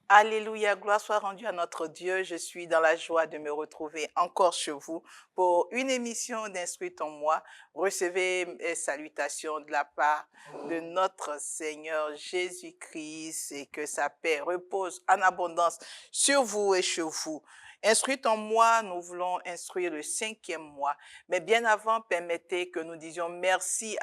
Alléluia, gloire soit rendue à notre Dieu. Je suis dans la joie de me retrouver encore chez vous pour une émission d'Instruit en moi. Recevez mes salutations de la part de notre Seigneur Jésus-Christ et que sa paix repose en abondance sur vous et chez vous. Instruit en moi, nous voulons instruire le 5e mois. Mais bien avant, permettez que nous disions merci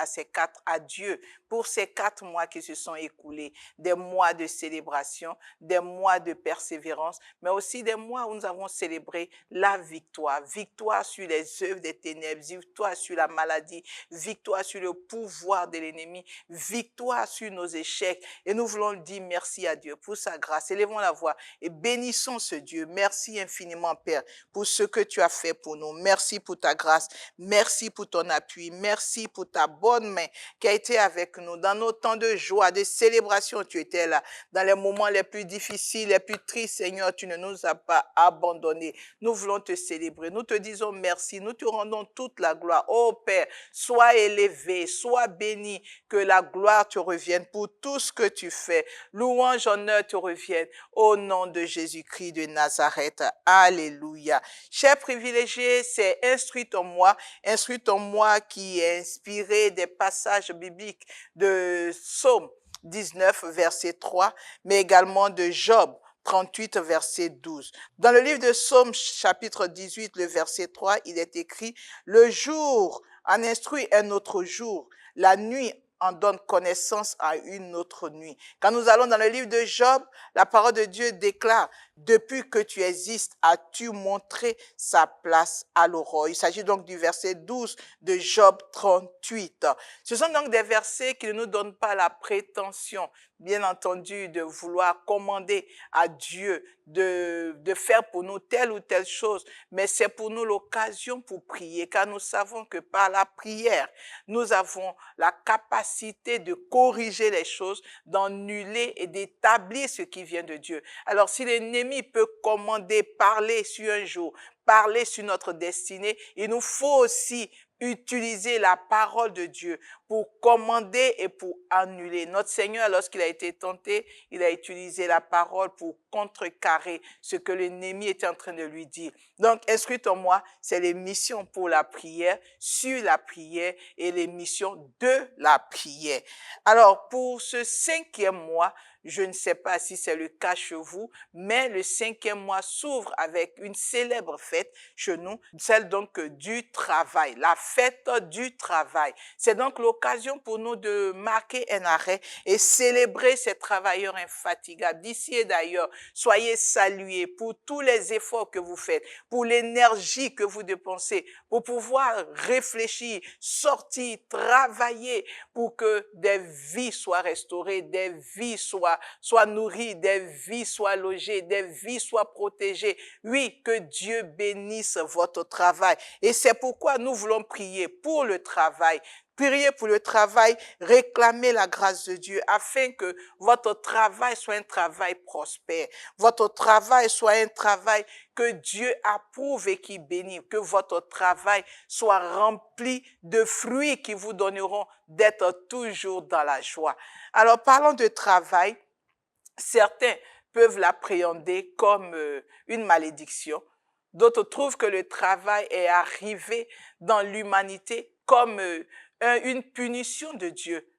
à Dieu pour ces 4 mois qui se sont écoulés, des mois de célébration, des mois de persévérance, mais aussi des mois où nous avons célébré la victoire. Victoire sur les œuvres des ténèbres, victoire sur la maladie, victoire sur le pouvoir de l'ennemi, victoire sur nos échecs. Et nous voulons dire merci à Dieu pour sa grâce. Élevons la voix et bénissons ce Dieu. Merci infiniment, Père, pour ce que tu as fait pour nous. Merci pour ta grâce. Merci pour ton appui. Merci pour ta bonne main qui a été avec nous. Dans nos temps de joie, de célébration, tu étais là. Dans les moments les plus difficiles, les plus tristes, Seigneur, tu ne nous as pas abandonnés. Nous voulons te célébrer. Nous te disons merci. Nous te rendons toute la gloire. Oh Père, sois élevé, sois béni, que la gloire te revienne pour tout ce que tu fais. Louange, honneur te reviennent au nom de Jésus-Christ de Nazareth. Alléluia. Chers privilégiés, c'est Instruit en moi qui est inspiré des passages bibliques de Psaume 19, verset 3, mais également de Job 38, verset 12. Dans le livre de Psaume, chapitre 18, le verset 3, il est écrit, « Le jour en instruit un autre jour, la nuit en donne connaissance à une autre nuit. » Quand nous allons dans le livre de Job, la parole de Dieu déclare, « Depuis que tu existes, as-tu montré sa place à l'aurore. » Il s'agit donc du verset 12 de Job 38. Ce sont donc des versets qui ne nous donnent pas la prétention, bien entendu, de vouloir commander à Dieu de faire pour nous telle ou telle chose, mais c'est pour nous l'occasion pour prier, car nous savons que par la prière, nous avons la capacité de corriger les choses, d'annuler et d'établir ce qui vient de Dieu. Alors, si l'ennemi peut commander, parler sur un jour, parler sur notre destinée, il nous faut aussi utiliser la parole de Dieu pour commander et pour annuler. Notre Seigneur, lorsqu'il a été tenté, il a utilisé la parole pour contrecarrer ce que l'ennemi était en train de lui dire. Donc, Instruit en moi, c'est les missions pour la prière, sur la prière et les missions de la prière. Alors, pour ce 5e mois, je ne sais pas si c'est le cas chez vous, mais le 5e mois s'ouvre avec une célèbre fête chez nous, celle donc du travail, la fête du travail. C'est donc l'occasion pour nous de marquer un arrêt et célébrer ces travailleurs infatigables d'ici et d'ailleurs. Soyez salués pour tous les efforts que vous faites, pour l'énergie que vous dépensez, pour pouvoir réfléchir, sortir, travailler pour que des vies soient restaurées, des vies soient nourries, des vies soient logées, des vies soient protégées. Oui, que Dieu bénisse votre travail. Et c'est pourquoi nous voulons prier pour le travail. Priez pour le travail, réclamez la grâce de Dieu afin que votre travail soit un travail prospère. Votre travail soit un travail que Dieu approuve et qui bénit. Que votre travail soit rempli de fruits qui vous donneront d'être toujours dans la joie. Alors, parlons de travail. Certains peuvent l'appréhender comme une malédiction. D'autres trouvent que le travail est arrivé dans l'humanité comme une punition de Dieu.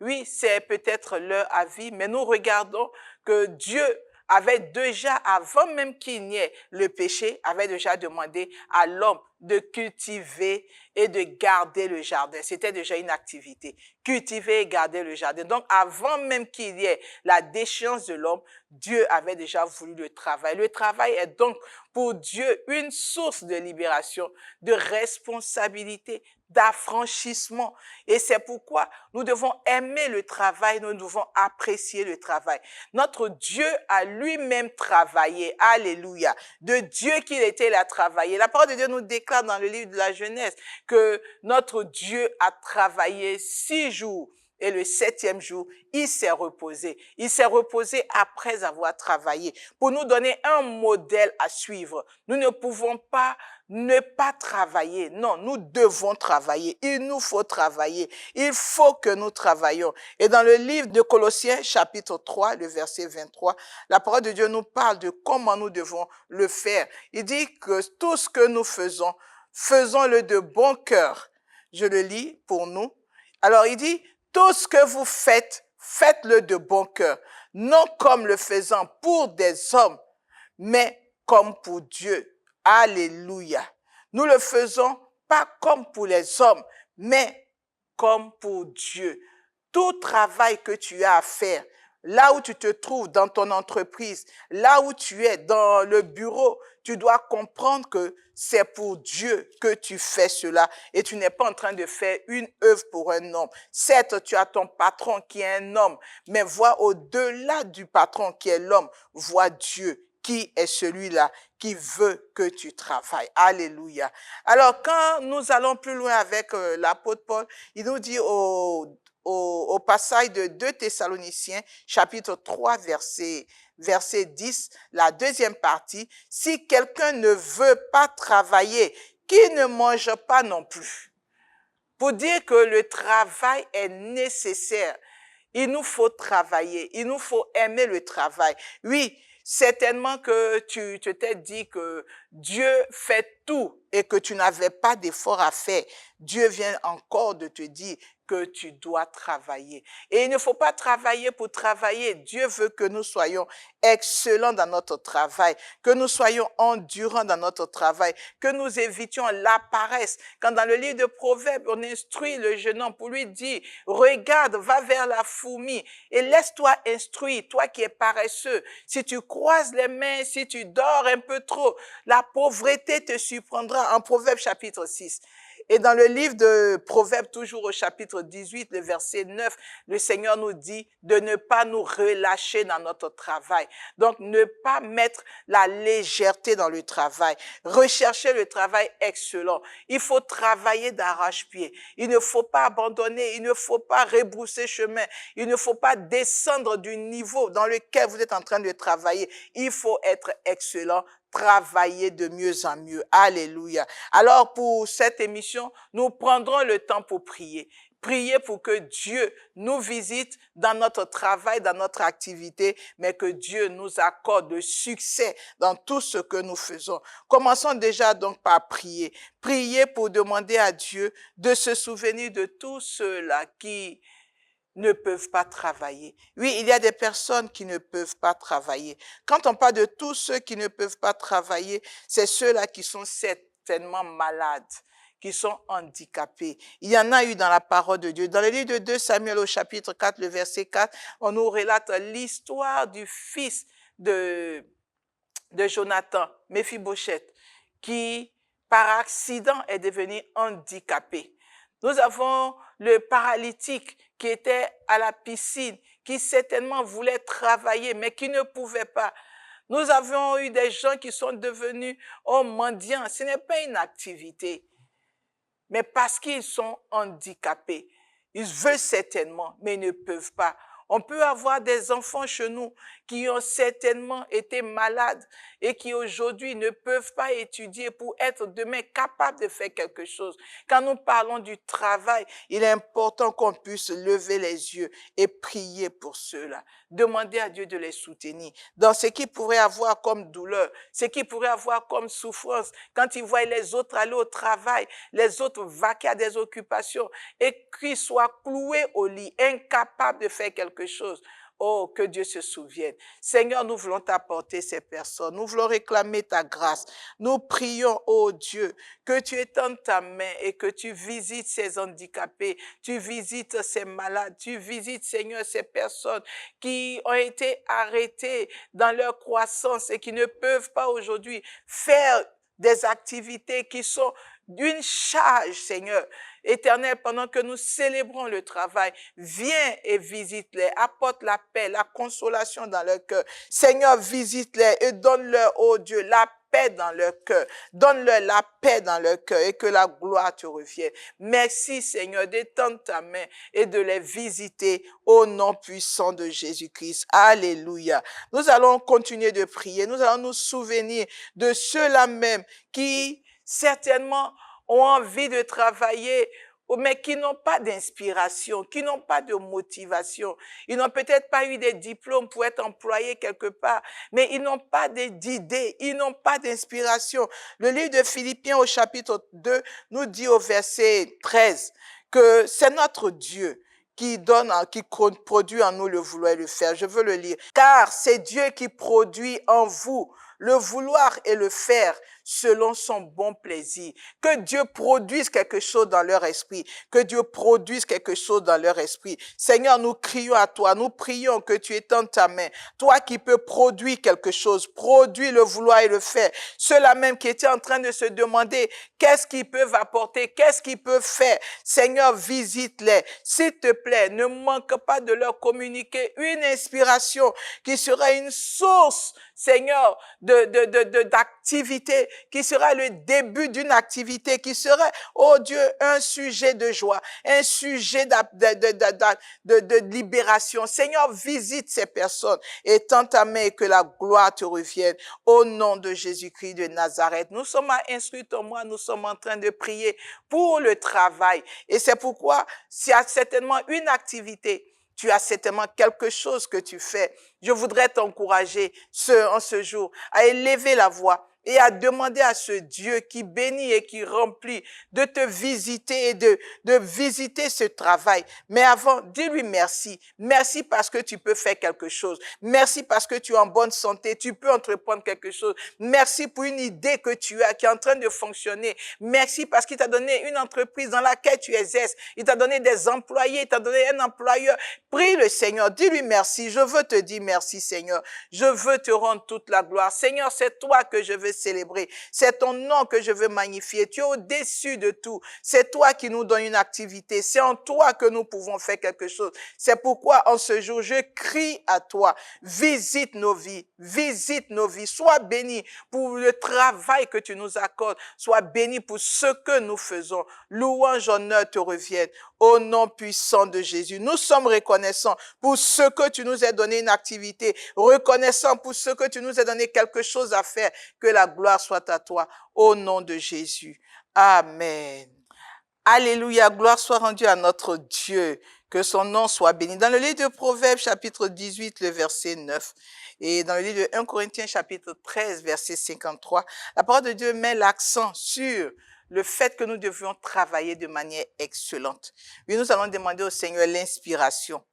Oui, c'est peut-être leur avis, mais nous regardons que Dieu avait déjà, avant même qu'il n'y ait le péché, avait déjà demandé à l'homme de cultiver et de garder le jardin. C'était déjà une activité. Cultiver et garder le jardin. Donc, avant même qu'il y ait la déchéance de l'homme, Dieu avait déjà voulu le travail. Le travail est donc pour Dieu une source de libération, de responsabilité, d'affranchissement. Et c'est pourquoi nous devons aimer le travail, nous devons apprécier le travail. Notre Dieu a lui-même travaillé. Alléluia. De Dieu qu'il était, il a travaillé. La parole de Dieu nous déclare dans le livre de la Genèse que notre Dieu a travaillé 6 jours et le 7e jour, il s'est reposé. Il s'est reposé après avoir travaillé pour nous donner un modèle à suivre. Nous ne pouvons pas ne pas travailler. Non, nous devons travailler. Il nous faut travailler. Il faut que nous travaillions. Et dans le livre de Colossiens, chapitre 3, le verset 23, la parole de Dieu nous parle de comment nous devons le faire. Il dit que tout ce que nous faisons, faisons-le de bon cœur. Je le lis pour nous. Alors, il dit, tout ce que vous faites, faites-le de bon cœur. Non comme le faisant pour des hommes, mais comme pour Dieu. Alléluia. Nous le faisons pas comme pour les hommes, mais comme pour Dieu. Tout travail que tu as à faire, là où tu te trouves dans ton entreprise, là où tu es dans le bureau, tu dois comprendre que c'est pour Dieu que tu fais cela et tu n'es pas en train de faire une œuvre pour un homme. Certes, tu as ton patron qui est un homme, mais vois au-delà du patron qui est l'homme, vois Dieu qui est celui-là qui veut que tu travailles. Alléluia. Alors, quand nous allons plus loin avec l'apôtre Paul, il nous dit au passage de 2 Thessaloniciens, chapitre 3, verset 10, la deuxième partie, si quelqu'un ne veut pas travailler, qu'il ne mange pas non plus. Pour dire que le travail est nécessaire. Il nous faut travailler, il nous faut aimer le travail. Oui, certainement que tu t'es dit que Dieu fait tout et que tu n'avais pas d'effort à faire. Dieu vient encore de te dire que tu dois travailler. Et il ne faut pas travailler pour travailler. Dieu veut que nous soyons excellents dans notre travail, que nous soyons endurants dans notre travail, que nous évitions la paresse. Quand dans le livre de Proverbes, on instruit le jeune homme pour lui dire, regarde, va vers la fourmi et laisse-toi instruire, toi qui es paresseux. Si tu croises les mains, si tu dors un peu trop, la pauvreté te surprendra. En Proverbes chapitre 6. Et dans le livre de Proverbes, toujours au chapitre 18, le verset 9, le Seigneur nous dit de ne pas nous relâcher dans notre travail. Donc, ne pas mettre la légèreté dans le travail. Rechercher le travail excellent. Il faut travailler d'arrache-pied. Il ne faut pas abandonner. Il ne faut pas rebrousser chemin. Il ne faut pas descendre du niveau dans lequel vous êtes en train de travailler. Il faut être excellent. Travailler de mieux en mieux. Alléluia. Alors, pour cette émission, nous prendrons le temps pour prier. Prier pour que Dieu nous visite dans notre travail, dans notre activité, mais que Dieu nous accorde le succès dans tout ce que nous faisons. Commençons déjà donc par prier. Prier pour demander à Dieu de se souvenir de tous ceux-là qui ne peuvent pas travailler. Oui, il y a des personnes qui ne peuvent pas travailler. Quand on parle de tous ceux qui ne peuvent pas travailler, c'est ceux-là qui sont certainement malades, qui sont handicapés. Il y en a eu dans la parole de Dieu. Dans le livre de 2 Samuel au chapitre 4, le verset 4, on nous relate l'histoire du fils de Jonathan, Méphibosheth, qui par accident est devenu handicapé. Nous avons le paralytique qui était à la piscine, qui certainement voulait travailler, mais qui ne pouvait pas. Nous avons eu des gens qui sont devenus mendiants. Ce n'est pas une activité, mais parce qu'ils sont handicapés. Ils veulent certainement, mais ils ne peuvent pas. On peut avoir des enfants chez nous qui ont certainement été malades et qui aujourd'hui ne peuvent pas étudier pour être demain capables de faire quelque chose. Quand nous parlons du travail, il est important qu'on puisse lever les yeux et prier pour ceux-là. Demander à Dieu de les soutenir dans ce qu'ils pourraient avoir comme douleur, ce qu'ils pourraient avoir comme souffrance quand ils voient les autres aller au travail, les autres vaquer à des occupations et qu'ils soient cloués au lit, incapables de faire quelque chose. Oh, que Dieu se souvienne. Seigneur, nous voulons t'apporter ces personnes. Nous voulons réclamer ta grâce. Nous prions, oh Dieu, que tu étendes ta main et que tu visites ces handicapés, tu visites ces malades, tu visites, Seigneur, ces personnes qui ont été arrêtées dans leur croissance et qui ne peuvent pas aujourd'hui faire des activités qui sont d'une charge, Seigneur. Éternel, pendant que nous célébrons le travail, viens et visite-les, apporte la paix, la consolation dans leur cœur. Seigneur, visite-les et donne-leur, oh Dieu, la paix dans leur cœur. Donne-leur la paix dans leur cœur et que la gloire te revienne. Merci Seigneur d'étendre ta main et de les visiter au nom puissant de Jésus-Christ. Alléluia. Nous allons continuer de prier. Nous allons nous souvenir de ceux-là même qui certainement ont envie de travailler, mais qui n'ont pas d'inspiration, qui n'ont pas de motivation. Ils n'ont peut-être pas eu des diplômes pour être employés quelque part, mais ils n'ont pas d'idées, ils n'ont pas d'inspiration. Le livre de Philippiens au chapitre 2 nous dit au verset 13 que c'est notre Dieu qui produit en nous le vouloir et le faire. Je veux le lire. Car c'est Dieu qui produit en vous le vouloir et le faire selon son bon plaisir. Que Dieu produise quelque chose dans leur esprit. Que Dieu produise quelque chose dans leur esprit. Seigneur, nous crions à toi. Nous prions que tu étendes ta main. Toi qui peux produire quelque chose. Produis le vouloir et le faire. Ceux-là même qui étaient en train de se demander qu'est-ce qu'ils peuvent apporter, qu'est-ce qu'ils peuvent faire. Seigneur, visite-les. S'il te plaît, ne manque pas de leur communiquer une inspiration qui sera une source, Seigneur, d'activité, qui sera le début d'une activité, qui sera, oh Dieu, un sujet de joie, un sujet de libération. Seigneur, visite ces personnes et tends ta main et que la gloire te revienne au nom de Jésus-Christ de Nazareth. Nous sommes à Instruis-toi-moi, nous sommes en train de prier pour le travail et c'est pourquoi s'il y a certainement une activité, tu as certainement quelque chose que tu fais. Je voudrais t'encourager en ce jour à élever la voix et à demander à ce Dieu qui bénit et qui remplit de te visiter et de visiter ce travail. Mais avant, dis-lui merci. Merci parce que tu peux faire quelque chose. Merci parce que tu es en bonne santé. Tu peux entreprendre quelque chose. Merci pour une idée que tu as qui est en train de fonctionner. Merci parce qu'il t'a donné une entreprise dans laquelle tu exerces. Il t'a donné des employés. Il t'a donné un employeur. Prie le Seigneur. Dis-lui merci. Je veux te dire merci, Seigneur. Je veux te rendre toute la gloire. Seigneur, c'est toi que je veux célébrer. C'est ton nom que je veux magnifier. Tu es au-dessus de tout. C'est toi qui nous donne une activité. C'est en toi que nous pouvons faire quelque chose. C'est pourquoi en ce jour, je crie à toi. Visite nos vies. Visite nos vies. Sois béni pour le travail que tu nous accordes. Sois béni pour ce que nous faisons. Louange, honneur te reviennent. Au nom puissant de Jésus. Nous sommes reconnaissants pour ce que tu nous as donné une activité. Reconnaissants pour ce que tu nous as donné quelque chose à faire. Que la gloire soit à toi. Au nom de Jésus. Amen. Alléluia. Gloire soit rendue à notre Dieu. Que son nom soit béni. Dans le livre de Proverbes, chapitre 18, le verset 9, et dans le livre de 1 Corinthiens, chapitre 13, verset 53, la parole de Dieu met l'accent sur le fait que nous devions travailler de manière excellente. Oui, nous allons demander au Seigneur l'inspiration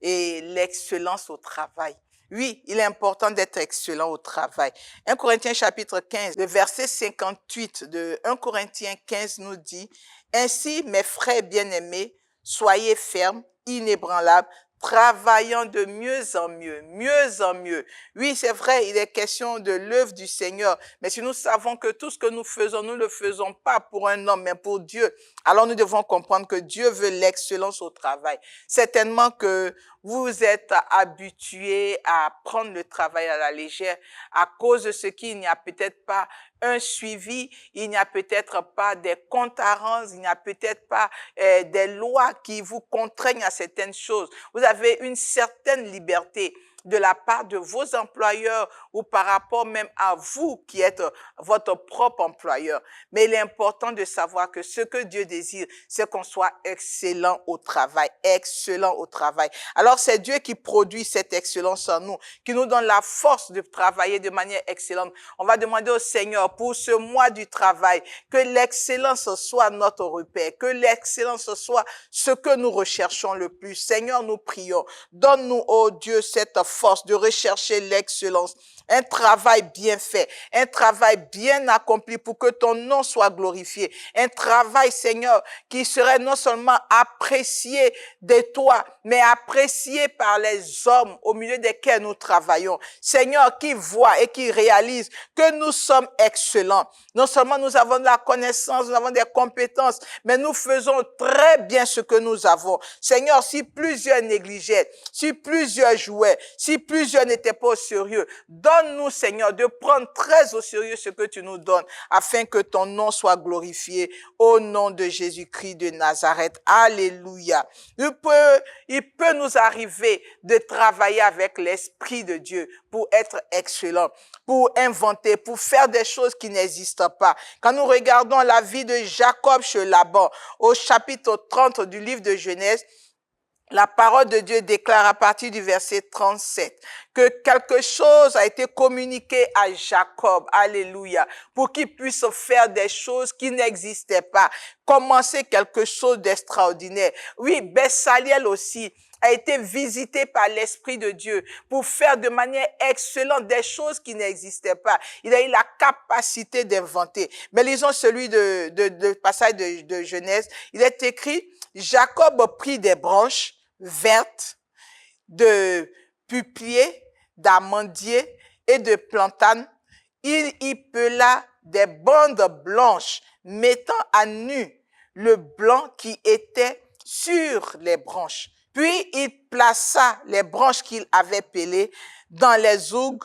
et l'excellence au travail. Oui, il est important d'être excellent au travail. 1 Corinthiens chapitre 15, le verset 58 de 1 Corinthiens 15 nous dit « Ainsi, mes frères bien-aimés, soyez fermes, inébranlables, travaillant de mieux en mieux, mieux en mieux. » Oui, c'est vrai, il est question de l'œuvre du Seigneur. Mais si nous savons que tout ce que nous faisons, nous ne le faisons pas pour un homme, mais pour Dieu, alors nous devons comprendre que Dieu veut l'excellence au travail. Certainement que vous êtes habitués à prendre le travail à la légère à cause de ce qu'il n'y a peut-être pas un suivi, il n'y a peut-être pas des comptes à rendre, il n'y a peut-être pas des lois qui vous contraignent à certaines choses. Vous avez une certaine liberté de la part de vos employeurs ou par rapport même à vous qui êtes votre propre employeur. Mais il est important de savoir que ce que Dieu désire, c'est qu'on soit excellent au travail, excellent au travail. Alors c'est Dieu qui produit cette excellence en nous, qui nous donne la force de travailler de manière excellente. On va demander au Seigneur pour ce mois du travail, que l'excellence soit notre repère, que l'excellence soit ce que nous recherchons le plus. Seigneur, nous prions. Donne-nous, oh Dieu, cette force de rechercher l'excellence. Un travail bien fait, un travail bien accompli pour que ton nom soit glorifié. Un travail, Seigneur, qui serait non seulement apprécié de toi, mais apprécié par les hommes au milieu desquels nous travaillons. Seigneur, qui voit et qui réalise que nous sommes excellents. Non seulement nous avons de la connaissance, nous avons des compétences, mais nous faisons très bien ce que nous avons. Seigneur, si plusieurs négligeaient, si plusieurs jouaient, si plusieurs n'étaient pas au sérieux, donne-nous, Seigneur, de prendre très au sérieux ce que tu nous donnes, afin que ton nom soit glorifié au nom de Jésus-Christ de Nazareth. Alléluia. Il peut nous arriver de travailler avec l'Esprit de Dieu pour être excellent, pour inventer, pour faire des choses qui n'existent pas. Quand nous regardons la vie de Jacob chez Laban, au chapitre 30 du livre de Genèse, la parole de Dieu déclare à partir du verset 37 que quelque chose a été communiqué à Jacob, alléluia, pour qu'il puisse faire des choses qui n'existaient pas, commencer quelque chose d'extraordinaire. Oui, Bessaliel aussi a été visité par l'Esprit de Dieu pour faire de manière excellente des choses qui n'existaient pas. Il a eu la capacité d'inventer. Mais lisons celui de passage de Genèse. Il est écrit, Jacob prit des branches vertes de peuplier, d'amandier et de plantane. Il y pela des bandes blanches, mettant à nu le blanc qui était sur les branches. Puis il plaça les branches qu'il avait pelées dans les hougues,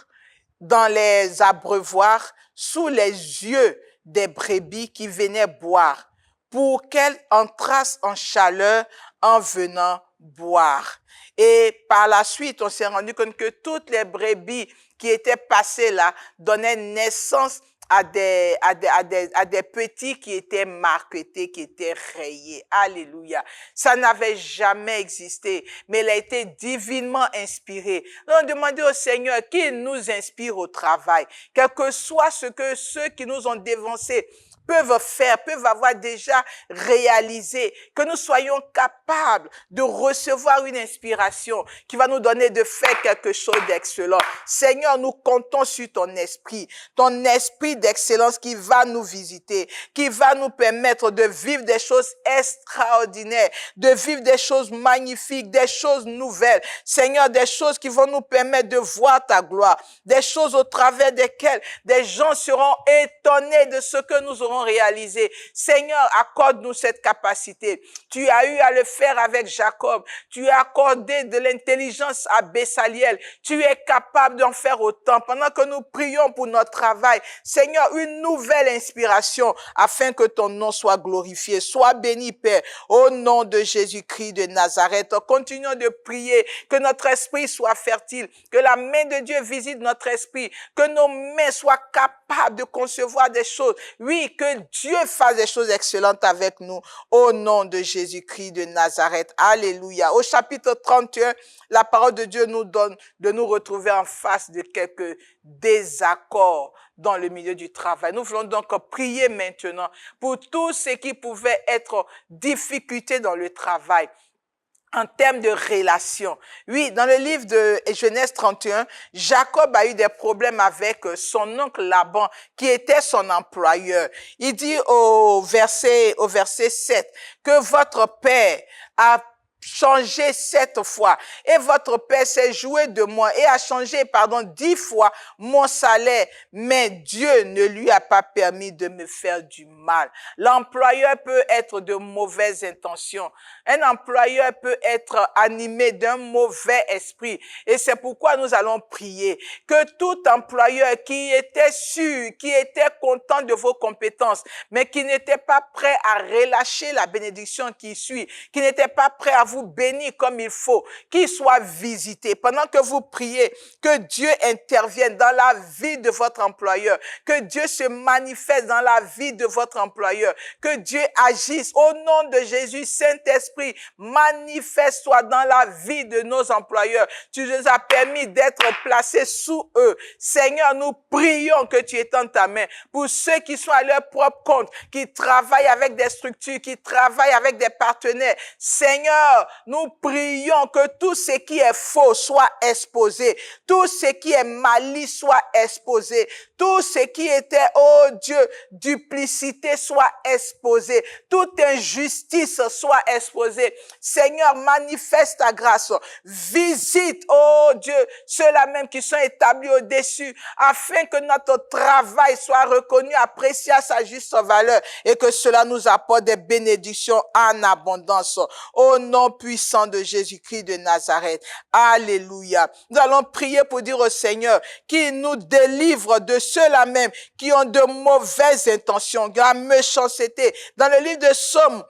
dans les abreuvoirs, sous les yeux des brebis qui venaient boire, pour qu'elles entrassent en chaleur en venant boire. Et par la suite, on s'est rendu compte que toutes les brebis qui étaient passées là donnaient naissance à des petits qui étaient marquetés, qui étaient rayés. Alléluia. Ça n'avait jamais existé, mais il a été divinement inspiré. On demandait au Seigneur qu'il nous inspire au travail, quel que soit ce que ceux qui nous ont dévancés peuvent faire, peuvent avoir déjà réalisé, que nous soyons capables de recevoir une inspiration qui va nous donner de faire quelque chose d'excellent. Seigneur, nous comptons sur ton esprit d'excellence qui va nous visiter, qui va nous permettre de vivre des choses extraordinaires, de vivre des choses magnifiques, des choses nouvelles. Seigneur, des choses qui vont nous permettre de voir ta gloire, des choses au travers desquelles des gens seront étonnés de ce que nous aurons réalisé. Seigneur, accorde-nous cette capacité. Tu as eu à le faire avec Jacob. Tu as accordé de l'intelligence à Bessaliel. Tu es capable d'en faire autant. Pendant que nous prions pour notre travail, Seigneur, une nouvelle inspiration afin que ton nom soit glorifié. Sois béni, Père, au nom de Jésus-Christ de Nazareth. Continuons de prier que notre esprit soit fertile, que la main de Dieu visite notre esprit, que nos mains soient capables de concevoir des choses. Oui, que Dieu fasse des choses excellentes avec nous au nom de Jésus-Christ de Nazareth. Alléluia. Au chapitre 31, la parole de Dieu nous donne de nous retrouver en face de quelques désaccords dans le milieu du travail. Nous voulons donc prier maintenant pour tout ce qui pouvait être difficulté dans le travail. En termes de relations. Oui, dans le livre de Genèse 31, Jacob a eu des problèmes avec son oncle Laban, qui était son employeur. Il dit au verset 7 que votre père a changé 7 fois et votre père s'est joué de moi et a changé 10 fois mon salaire, mais Dieu ne lui a pas permis de me faire du mal. L'employeur peut être de mauvaises intentions. Un employeur peut être animé d'un mauvais esprit et c'est pourquoi nous allons prier que tout employeur qui était sûr, qui était content de vos compétences, mais qui n'était pas prêt à relâcher la bénédiction qui suit, qui n'était pas prêt à vous bénir comme il faut, qu'il soit visité. Pendant que vous priez, que Dieu intervienne dans la vie de votre employeur, que Dieu se manifeste dans la vie de votre employeur, que Dieu agisse au nom de Jésus. Saint-Esprit, manifeste-toi dans la vie de nos employeurs. Tu nous as permis d'être placés sous eux. Seigneur, nous prions que tu étendes ta main pour ceux qui sont à leur propre compte, qui travaillent avec des structures, qui travaillent avec des partenaires. Seigneur, nous prions que tout ce qui est faux soit exposé, tout ce qui est malice soit exposé, tout ce qui était, oh Dieu, duplicité soit exposé, toute injustice soit exposée. Seigneur, manifeste ta grâce, visite, oh Dieu, ceux-là même qui sont établis au-dessus, afin que notre travail soit reconnu, apprécié à sa juste valeur, et que cela nous apporte des bénédictions en abondance. Au nom nom puissant de Jésus-Christ de Nazareth. Alléluia. Nous allons prier pour dire au Seigneur qu'il nous délivre de ceux-là même qui ont de mauvaises intentions, de la méchanceté. Dans le livre de Psaume,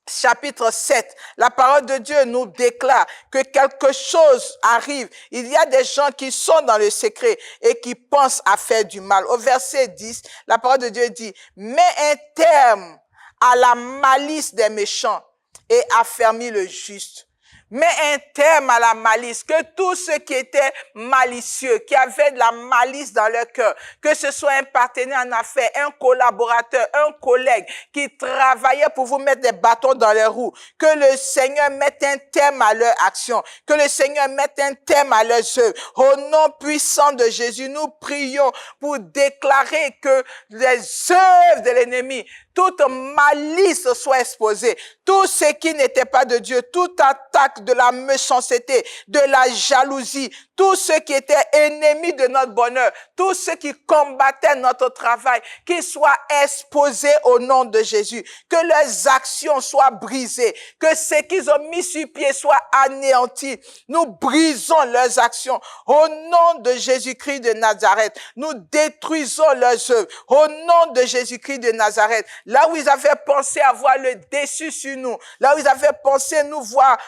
chapitre 7, la parole de Dieu nous déclare que quelque chose arrive. Il y a des gens qui sont dans le secret et qui pensent à faire du mal. Au verset 10, la parole de Dieu dit, « Mets un terme à la malice des méchants et affermis le juste. » Mets un terme à la malice, que tous ceux qui étaient malicieux, qui avaient de la malice dans leur cœur, que ce soit un partenaire en affaires, un collaborateur, un collègue qui travaillait pour vous mettre des bâtons dans les roues, que le Seigneur mette un terme à leur action, que le Seigneur mette un terme à leurs œuvres. Au nom puissant de Jésus, nous prions pour déclarer que les œuvres de l'ennemi, toute malice soit exposée, tout ce qui n'était pas de Dieu, toute attaque de la méchanceté, de la jalousie, tous ceux qui étaient ennemis de notre bonheur, tous ceux qui combattaient notre travail, qu'ils soient exposés au nom de Jésus, que leurs actions soient brisées, que ce qu'ils ont mis sur pied soit anéanti. Nous brisons leurs actions au nom de Jésus-Christ de Nazareth. Nous détruisons leurs œuvres au nom de Jésus-Christ de Nazareth. Là où ils avaient pensé avoir le dessus sur nous, là où ils avaient pensé nous voir,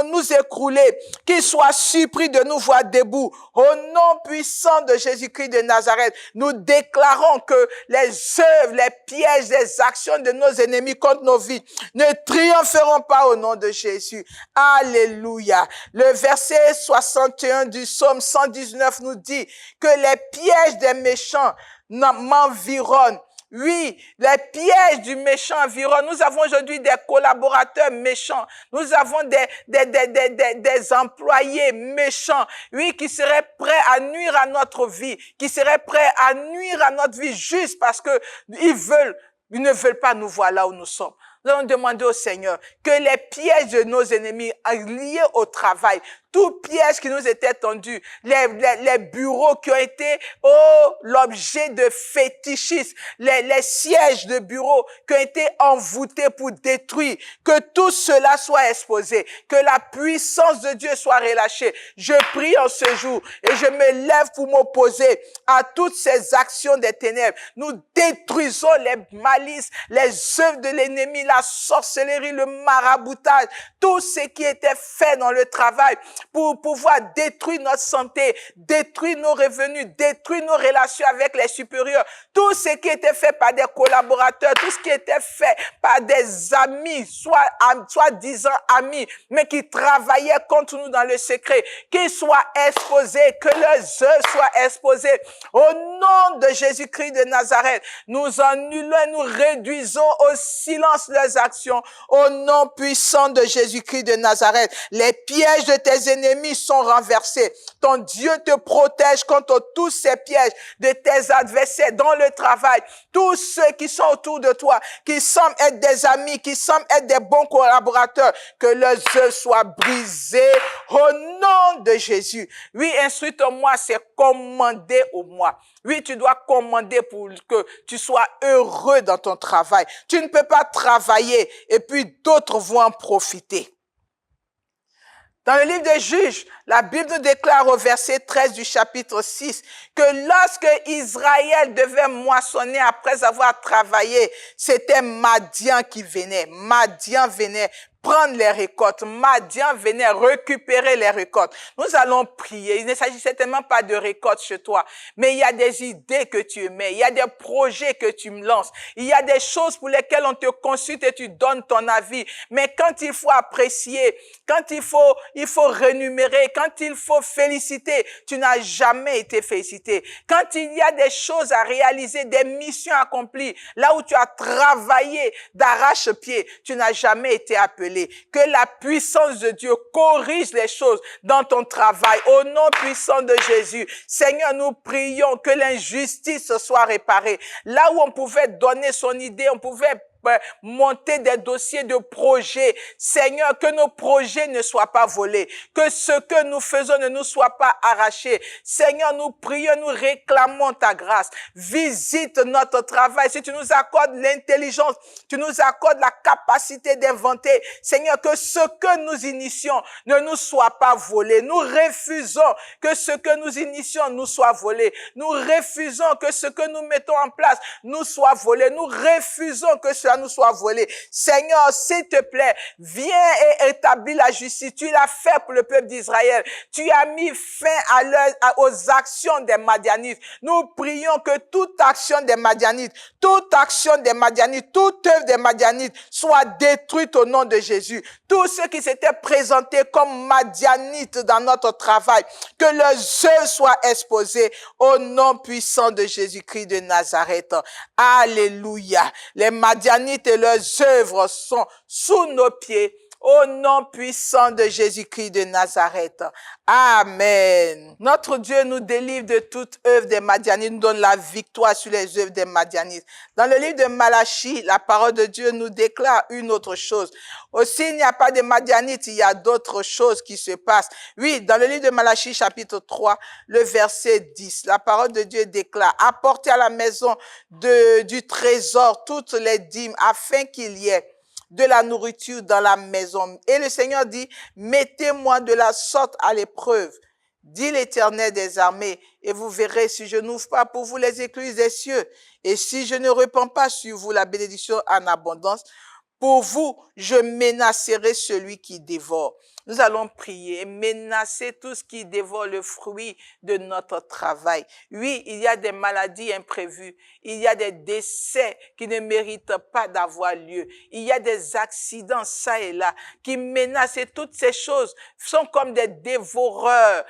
nous écrouler, qu'ils soient surpris de nous voir debout. Au nom puissant de Jésus-Christ de Nazareth, nous déclarons que les œuvres, les pièges, les actions de nos ennemis contre nos vies ne triompheront pas au nom de Jésus. Alléluia. Le verset 61 du psaume 119 nous dit que les pièges des méchants m'environnent. Oui, les pièges du méchant environnent. Nous avons aujourd'hui des collaborateurs méchants. Nous avons des employés méchants. Oui, qui seraient prêts à nuire à notre vie, qui seraient prêts à nuire à notre vie juste parce que ils ne veulent pas nous voir là où nous sommes. Nous allons demander au Seigneur que les pièges de nos ennemis liés au travail, tout piège qui nous était tendu, les bureaux qui ont été l'objet de fétichisme, les sièges de bureaux qui ont été envoûtés pour détruire, que tout cela soit exposé, que la puissance de Dieu soit relâchée. Je prie en ce jour et je me lève pour m'opposer à toutes ces actions des ténèbres. Nous détruisons les malices, les œuvres de l'ennemi, la sorcellerie, le maraboutage, tout ce qui était fait dans le travail pour pouvoir détruire notre santé, détruire nos revenus, détruire nos relations avec les supérieurs. Tout ce qui était fait par des collaborateurs, tout ce qui était fait par des amis, soit disant amis, mais qui travaillaient contre nous dans le secret, qu'ils soient exposés, que leurs œuvres soient exposées. Au nom de Jésus-Christ de Nazareth, nous annulons et nous réduisons au silence leurs actions. Au nom puissant de Jésus-Christ de Nazareth, les pièges de tes ennemis sont renversés. Ton Dieu te protège contre tous ces pièges de tes adversaires dans le travail. Tous ceux qui sont autour de toi, qui semblent être des amis, qui semblent être des bons collaborateurs, que leurs œuvres soient brisées au nom de Jésus. Oui, instruis-moi, c'est commander au moi. Oui, tu dois commander pour que tu sois heureux dans ton travail. Tu ne peux pas travailler et puis d'autres vont en profiter. Dans le livre des Juges, la Bible nous déclare au verset 13 du chapitre 6 que lorsque Israël devait moissonner après avoir travaillé, c'était Madian qui venait. Madian venait prendre les récoltes. Madian venait récupérer les récoltes. Nous allons prier. Il ne s'agit certainement pas de récoltes chez toi, mais il y a des idées que tu mets, il y a des projets que tu me lances, il y a des choses pour lesquelles on te consulte et tu donnes ton avis. Mais quand il faut apprécier, quand il faut rémunérer, quand il faut féliciter, tu n'as jamais été félicité. Quand il y a des choses à réaliser, des missions accomplies, là où tu as travaillé d'arrache-pied, tu n'as jamais été appelé. Que la puissance de Dieu corrige les choses dans ton travail. Au nom puissant de Jésus, Seigneur, nous prions que l'injustice soit réparée. Là où on pouvait donner son idée, on pouvait monter des dossiers de projets. Seigneur, que nos projets ne soient pas volés, que ce que nous faisons ne nous soit pas arraché. Seigneur, nous prions, nous réclamons ta grâce. Visite notre travail. Si tu nous accordes l'intelligence, tu nous accordes la capacité d'inventer. Seigneur, que ce que nous initions ne nous soit pas volé. Nous refusons que ce que nous initions nous soit volé. Nous refusons que ce que nous mettons en place nous soit volé. Nous refusons que cela nous soit volé. Seigneur, s'il te plaît, viens et établis la justice. Tu l'as fait pour le peuple d'Israël. Tu as mis fin aux actions des Madianites. Nous prions que toute action des Madianites, toute œuvre des Madianites soit détruite au nom de Jésus. Tous ceux qui s'étaient présentés comme Madianites dans notre travail, que leurs œuvres soient exposées au nom puissant de Jésus-Christ de Nazareth. Alléluia. Les Madianites et leurs œuvres sont sous nos pieds. Au nom puissant de Jésus-Christ de Nazareth. Amen. Notre Dieu nous délivre de toute œuvre des Madianites, nous donne la victoire sur les œuvres des Madianites. Dans le livre de Malachie, la parole de Dieu nous déclare une autre chose. Aussi, il n'y a pas de Madianites, il y a d'autres choses qui se passent. Oui, dans le livre de Malachie, chapitre 3, le verset 10, la parole de Dieu déclare, apportez à la maison du trésor toutes les dîmes afin qu'il y ait de la nourriture dans la maison. Et le Seigneur dit, mettez-moi de la sorte à l'épreuve, dit l'Éternel des armées, et vous verrez si je n'ouvre pas pour vous les écluses des cieux, et si je ne répands pas sur vous la bénédiction en abondance, pour vous, je menacerai celui qui dévore. Nous allons prier et menacer tout ce qui dévore le fruit de notre travail. Oui, il y a des maladies imprévues. Il y a des décès qui ne méritent pas d'avoir lieu. Il y a des accidents ça et là qui menacent, et toutes ces choses sont comme des dévoreurs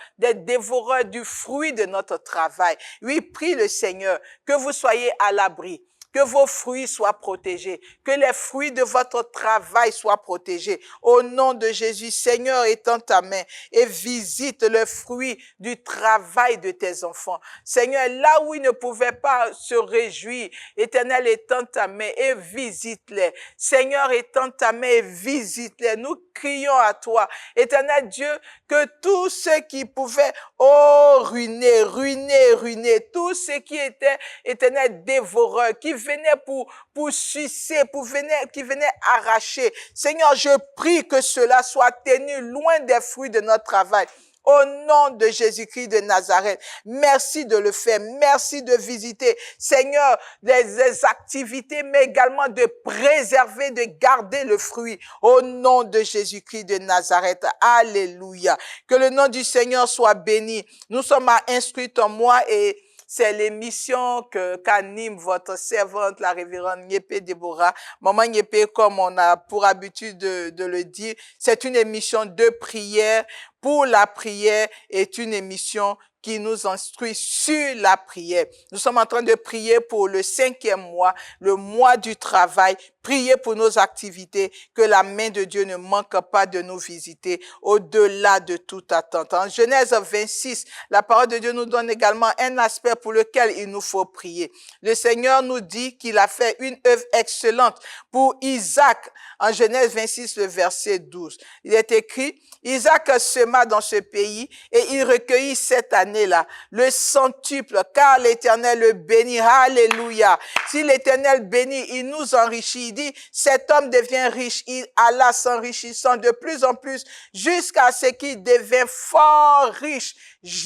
du fruit de notre travail. Oui, prie le Seigneur que vous soyez à l'abri, que vos fruits soient protégés, que les fruits de votre travail soient protégés. Au nom de Jésus, Seigneur, étends ta main et visite le fruit du travail de tes enfants. Seigneur, là où ils ne pouvaient pas se réjouir, Éternel, étends ta main et visite-les. Seigneur, étends ta main et visite-les. Nous crions à toi, Éternel Dieu, que tous ceux qui pouvaient, ruiner, tous ceux qui étaient, Éternel, dévoreurs, qui venaient pour sucer, qui venaient arracher. Seigneur, je prie que cela soit tenu loin des fruits de notre travail. Au nom de Jésus-Christ de Nazareth, merci de le faire, merci de visiter, Seigneur, les activités, mais également de préserver, de garder le fruit. Au nom de Jésus-Christ de Nazareth, alléluia. Que le nom du Seigneur soit béni. Nous sommes à Instruite en moi et c'est l'émission qu'anime votre servante, la révérende Nyepé Déborah. Maman Nyepé, comme on a pour habitude de le dire, c'est une émission de prière. Pour la prière est une émission qui nous instruit sur la prière. Nous sommes en train de prier pour le 5e mois, le mois du travail. Prier pour nos activités, que la main de Dieu ne manque pas de nous visiter au-delà de toute attente. En Genèse 26, la parole de Dieu nous donne également un aspect pour lequel il nous faut prier. Le Seigneur nous dit qu'il a fait une œuvre excellente pour Isaac. En Genèse 26, le verset 12. Il est écrit, Isaac sema dans ce pays et il recueillit cette année-là le centuple, car l'Éternel le bénit. Alléluia. Si l'Éternel bénit, il nous enrichit. Il dit, cet homme devient riche. Il alla s'enrichissant de plus en plus jusqu'à ce qu'il devient fort riche.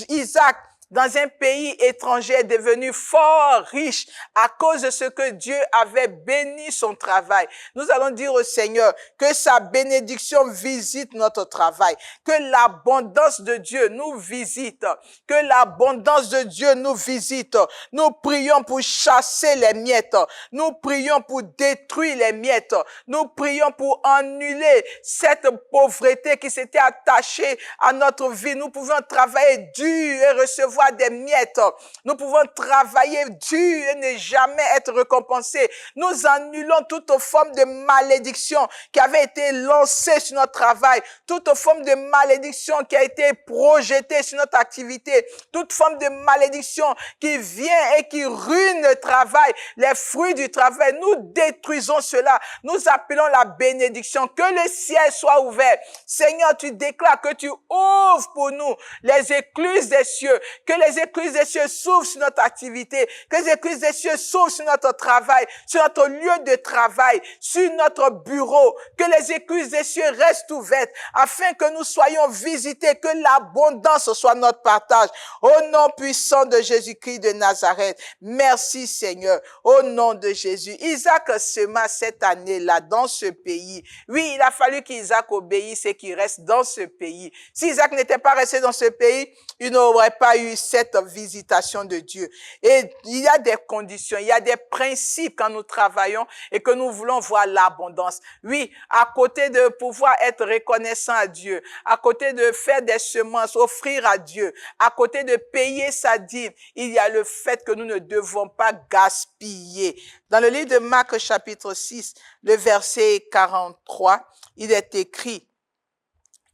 Isaac, dans un pays étranger, est devenu fort riche à cause de ce que Dieu avait béni son travail. Nous allons dire au Seigneur que sa bénédiction visite notre travail, que l'abondance de Dieu nous visite, que l'abondance de Dieu nous visite. Nous prions pour chasser les miettes, nous prions pour détruire les miettes, nous prions pour annuler cette pauvreté qui s'était attachée à notre vie. Nous pouvons travailler dur et recevoir recevoir des miettes. Nous pouvons travailler dur et ne jamais être récompensés. Nous annulons toute forme de malédiction qui avait été lancée sur notre travail, toute forme de malédiction qui a été projetée sur notre activité, toute forme de malédiction qui vient et qui ruine le travail, les fruits du travail. Nous détruisons cela. Nous appelons la bénédiction. Que le ciel soit ouvert. Seigneur, tu déclares que tu ouvres pour nous les écluses des cieux, que les écluses des cieux s'ouvrent sur notre activité, que les écluses des cieux s'ouvrent sur notre travail, sur notre lieu de travail, sur notre bureau, que les écluses des cieux restent ouvertes afin que nous soyons visités, que l'abondance soit notre partage. Au nom puissant de Jésus-Christ de Nazareth, merci Seigneur, au nom de Jésus. Isaac sema cette année-là dans ce pays. Oui, il a fallu qu'Isaac obéisse et qu'il reste dans ce pays. Si Isaac n'était pas resté dans ce pays, il n'aurait pas eu cette visitation de Dieu. Et il y a des conditions, il y a des principes quand nous travaillons et que nous voulons voir l'abondance. Oui, à côté de pouvoir être reconnaissant à Dieu, à côté de faire des semences, offrir à Dieu, à côté de payer sa dîme, il y a le fait que nous ne devons pas gaspiller. Dans le livre de Marc chapitre 6, le verset 43, il est écrit: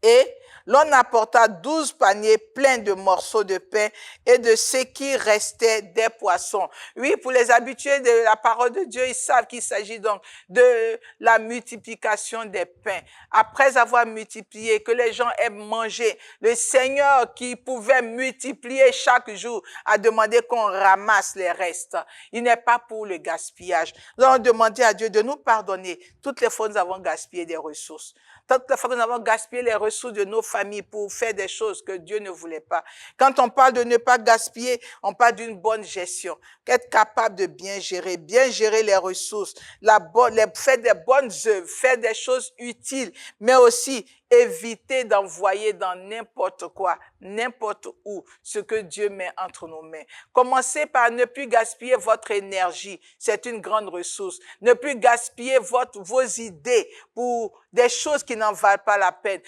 et l'on apporta 12 paniers pleins de morceaux de pain et de ce qui restait des poissons. Oui, pour les habitués de la parole de Dieu, ils savent qu'il s'agit donc de la multiplication des pains. Après avoir multiplié, que les gens aient mangé, le Seigneur qui pouvait multiplier chaque jour a demandé qu'on ramasse les restes. Il n'est pas pour le gaspillage. Nous allons demander à Dieu de nous pardonner toutes les fois où nous avons gaspillé des ressources. Toutes les fois que nous avons gaspillé les ressources de nos familles pour faire des choses que Dieu ne voulait pas. Quand on parle de ne pas gaspiller, on parle d'une bonne gestion. Être capable de bien gérer les ressources, faire des bonnes œuvres, faire des choses utiles, mais aussi éviter d'envoyer dans n'importe quoi, n'importe où, ce que Dieu met entre nos mains. Commencez par ne plus gaspiller votre énergie. C'est une grande ressource. Ne plus gaspiller vos idées pour des choses qui n'en valent pas la peine.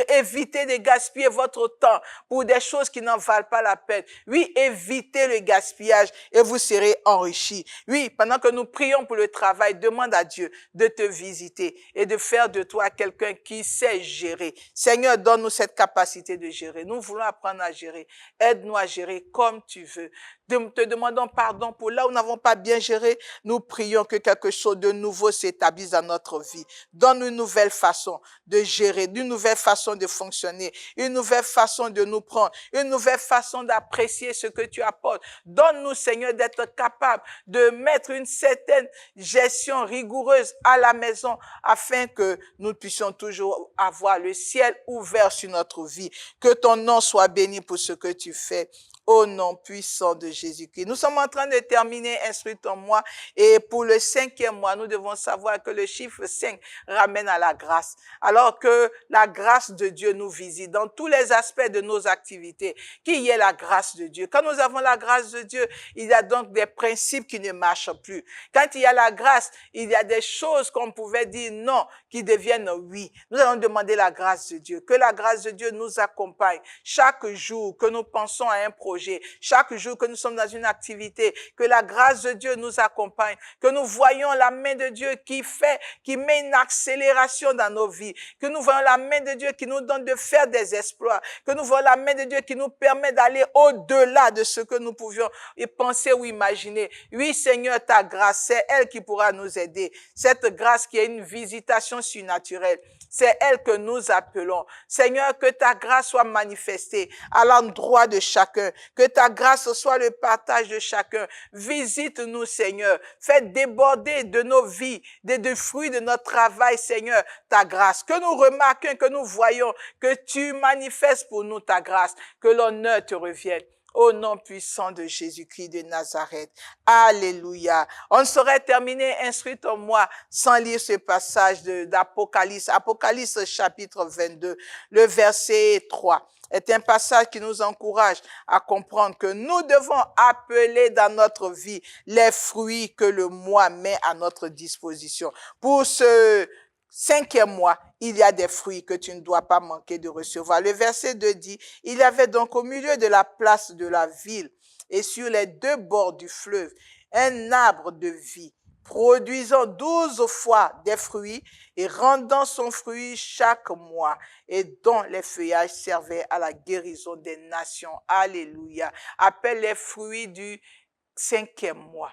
Évitez de gaspiller votre temps pour des choses qui n'en valent pas la peine. Oui, évitez le gaspillage et vous serez enrichis. Oui, pendant que nous prions pour le travail, demande à Dieu de te visiter et de faire de toi quelqu'un qui sait gérer. Seigneur, donne-nous cette capacité de gérer. Nous voulons apprendre à gérer. Aide-nous à gérer comme tu veux. Te demandons pardon pour là où nous n'avons pas bien géré. Nous prions que quelque chose de nouveau s'établisse dans notre vie. Donne une nouvelle façon de gérer, une nouvelle façon de fonctionner, une nouvelle façon de nous prendre, une nouvelle façon d'apprécier ce que tu apportes. Donne-nous, Seigneur, d'être capable de mettre une certaine gestion rigoureuse à la maison afin que nous puissions toujours avoir le ciel ouvert sur notre vie. Que ton nom soit béni pour ce que tu fais. Au nom puissant de Jésus-Christ. Nous sommes en train de terminer Instruis ton moi et pour le 5e mois, nous devons savoir que le chiffre 5 ramène à la grâce. Alors que la grâce de Dieu nous visite dans tous les aspects de nos activités. Qu'il y ait la grâce de Dieu. Quand nous avons la grâce de Dieu, il y a donc des principes qui ne marchent plus. Quand il y a la grâce, il y a des choses qu'on pouvait dire non, qui deviennent oui. Nous allons demander la grâce de Dieu. Que la grâce de Dieu nous accompagne chaque jour que nous pensons à un projet. Chaque jour que nous sommes dans une activité, que la grâce de Dieu nous accompagne, que nous voyons la main de Dieu qui met une accélération dans nos vies, que nous voyons la main de Dieu qui nous donne de faire des exploits, que nous voyons la main de Dieu qui nous permet d'aller au-delà de ce que nous pouvions y penser ou imaginer. Oui, Seigneur, ta grâce, c'est elle qui pourra nous aider. Cette grâce qui est une visitation surnaturelle, c'est elle que nous appelons. Seigneur, que ta grâce soit manifestée à l'endroit de chacun. Que ta grâce soit le partage de chacun. Visite-nous, Seigneur. Fais déborder de nos vies, des fruits de notre travail, Seigneur, ta grâce. Que nous remarquions, que nous voyons, que tu manifestes pour nous ta grâce. Que l'honneur te revienne. Au nom puissant de Jésus-Christ de Nazareth. Alléluia. On ne saurait terminer Instruis ton moi sans lire ce passage d'Apocalypse. Apocalypse chapitre 22, le verset 3. Est un passage qui nous encourage à comprendre que nous devons appeler dans notre vie les fruits que le moi met à notre disposition. Pour 5e mois, il y a des fruits que tu ne dois pas manquer de recevoir. Le verset 2 dit, il y avait donc au milieu de la place de la ville et sur les 2 bords du fleuve un arbre de vie, produisant 12 fois des fruits et rendant son fruit chaque mois, et dont les feuillages servaient à la guérison des nations. Alléluia. Appelle les fruits du 5e mois.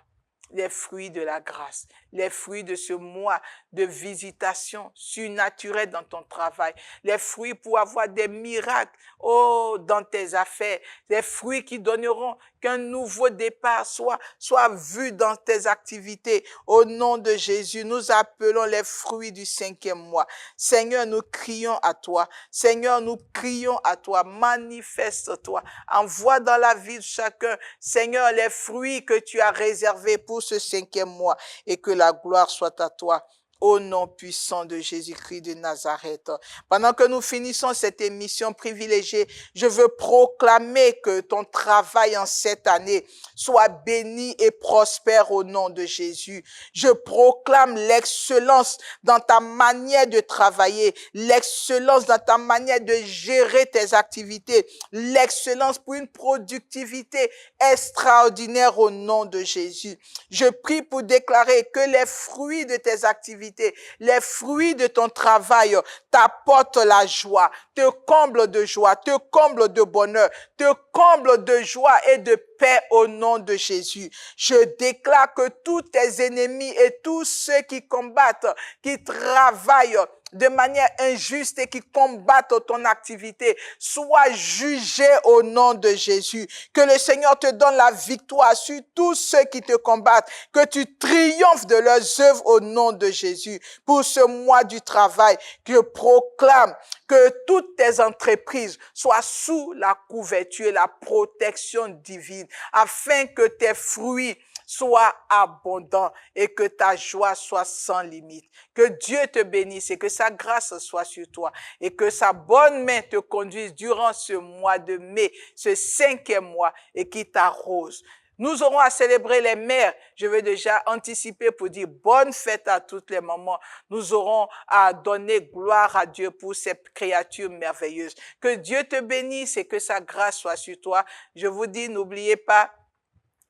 Les fruits de la grâce, les fruits de ce mois de visitation surnaturelle dans ton travail, les fruits pour avoir des miracles, oh, dans tes affaires, les fruits qui donneront qu'un nouveau départ soit vu dans tes activités. Au nom de Jésus, nous appelons les fruits du 5e mois. Seigneur, nous crions à toi. Seigneur, nous crions à toi. Manifeste-toi. Envoie dans la vie de chacun, Seigneur, les fruits que tu as réservés pour ce 5e mois, et que la gloire soit à toi. Au nom puissant de Jésus-Christ de Nazareth. Pendant que nous finissons cette émission privilégiée, je veux proclamer que ton travail en cette année soit béni et prospère au nom de Jésus. Je proclame l'excellence dans ta manière de travailler, l'excellence dans ta manière de gérer tes activités, l'excellence pour une productivité extraordinaire au nom de Jésus. Je prie pour déclarer que les fruits de tes activités, les fruits de ton travail t'apportent la joie, te comblent de joie, te comblent de bonheur, te comblent de joie et de paix au nom de Jésus. Je déclare que tous tes ennemis et tous ceux qui combattent, qui travaillent de manière injuste et qui combattent ton activité, soient jugés au nom de Jésus. Que le Seigneur te donne la victoire sur tous ceux qui te combattent, que tu triomphes de leurs œuvres au nom de Jésus. Pour ce mois du travail, je proclame que toutes tes entreprises soient sous la couverture et la protection divine, afin que tes fruits sois abondant et que ta joie soit sans limite. Que Dieu te bénisse et que sa grâce soit sur toi et que sa bonne main te conduise durant ce mois de mai, ce 5e mois, et qui t'arrose. Nous aurons à célébrer les mères. Je vais déjà anticiper pour dire bonne fête à toutes les mamans. Nous aurons à donner gloire à Dieu pour ces créatures merveilleuses. Que Dieu te bénisse et que sa grâce soit sur toi. Je vous dis, n'oubliez pas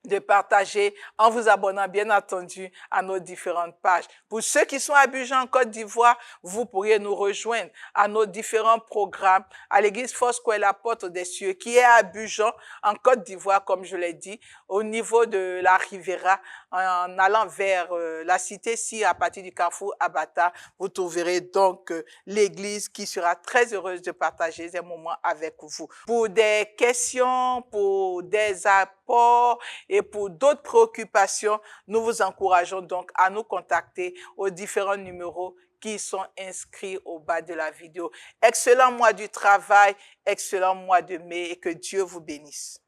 de partager en vous abonnant bien entendu à nos différentes pages. Pour ceux qui sont à Abidjan en Côte d'Ivoire, vous pourriez nous rejoindre à nos différents programmes à l'église Foursquare la Porte des Cieux qui est à Abidjan en Côte d'Ivoire, comme je l'ai dit, au niveau de la Riviera, en allant vers la cité, si à partir du carrefour Abata, vous trouverez donc l'église qui sera très heureuse de partager des moments avec vous. Pour des questions, pour des apports et pour d'autres préoccupations, nous vous encourageons donc à nous contacter aux différents numéros qui sont inscrits au bas de la vidéo. Excellent mois du travail, excellent mois de mai et que Dieu vous bénisse.